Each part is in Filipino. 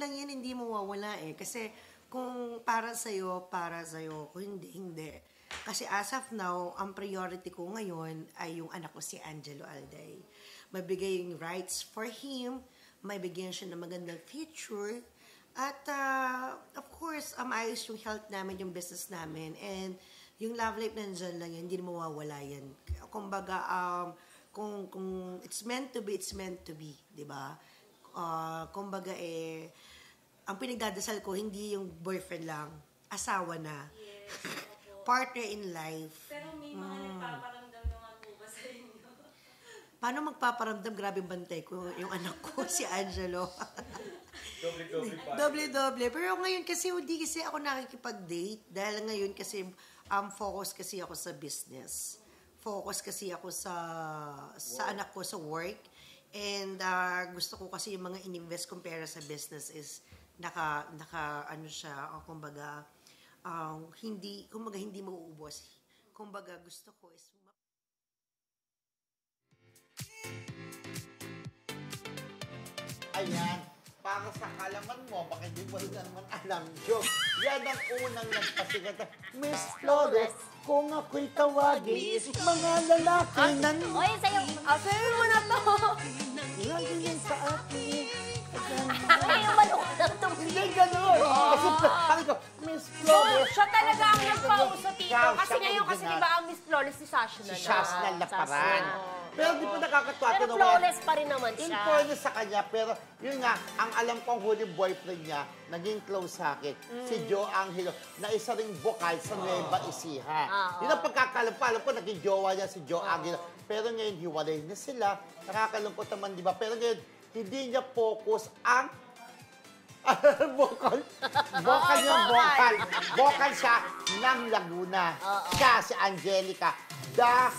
lang yan, hindi mawawala eh. Kasi kung para sa'yo, para sa'yo. Kung hindi, hindi. Kasi as of now, ang priority ko ngayon ay yung anak ko si Angelo Alday. Mabigay yung rights for him, may bigyan siya ng magandang future, at of course, maayos yung health namin, yung business namin, and yung love life nandyan lang yan, hindi na mawawala yan. Kumbaga, kung it's meant to be, it's meant to be, di ba? Kumbaga ang pinagdadasal ko, hindi yung boyfriend lang, asawa na. Yes, partner in life. Pero may mga nagpaparamdam naman po ba sa inyo? Paano magpaparamdam? Grabe bantay ko yung anak ko, si Angelo. Doble-doble. Pero ngayon kasi, hindi kasi ako nakikipag-date. Dahil ngayon kasi, focus kasi ako sa business. Focus kasi ako sa anak ko, sa work. And gusto ko kasi yung mga ininvest compare sa business is ano siya, kumbaga, hindi mauubos. Kumbaga, gusto ko is ayan, para sa kalaman mo, baka hindi mo rin naman alam, joke. Yan ang unang nagpasigat. Miss Flores, kung ako'y tawagin, mga lalaki nan... Oy, sa'yo mo na to. Lagi sa akin. Ay, malukot na to. Hindi ganun. Kasi parang ko, Miss Flores. Siya talaga ang nagpauso, Tito. Kasi siya ngayon, kasi original. diba ang Miss Flawless si Sasha na Si Shaz na laparan. Pero di ba nakakatuwa? Pero flawless pa rin naman In siya. fairness sa kanya, pero yun nga, ang alam ko ang huling boyfriend niya, naging close sa akin, si Joe Angelo, na isa ring bukal sa Nueva Ecija. Yun ang pagkakalam ko, alam ko, naging jowa niya si Joe Angelo. Pero ngayon, hiwalay na sila. Nakakalungkot naman, di ba? Pero ngayon, hindi niya focus ang vocal. Vocal yung vocal. Vocal siya ng Laguna. Siya, si Angelica. That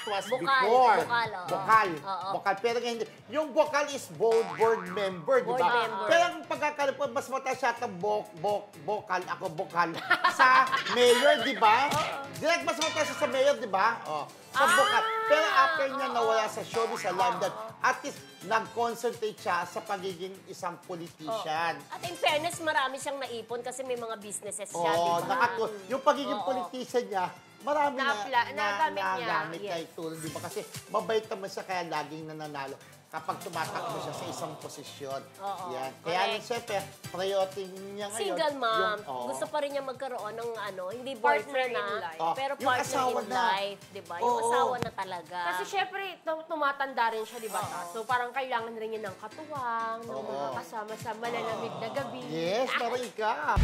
was before. Vocal. Pero ngayon, yung vocal is board member, di ba? Pero ang pagkakalam ko, mas mataas siya ang vocal, ako vocal, sa mayor, di ba? Direct mas mataas siya sa mayor, di ba? Sa vocal. Pero after niya nawala sa showbiz sa London, at least nag-concentrate siya sa pagiging isang politician. At in fairness, marami siyang naipon kasi may mga businesses siya, di ba? Yung pagiging politician niya, marami nagamit niya. nagamit niya itulong, di ba? Kasi mabait naman siya, kaya laging nananalo kapag tumatakbo siya sa isang posisyon. Yan. Kaya siyempre, priority niya ngayon. Single mom. Gusto pa rin niya magkaroon ng hindi boyfriend na, pero partner in life, di ba? Yung asawa na talaga. Kasi syempre, tumatanda rin siya, di ba? So parang kailangan rin niya ng katuwang, ng mga kasama sa malalamig na gabi. Yes, parang ikaw.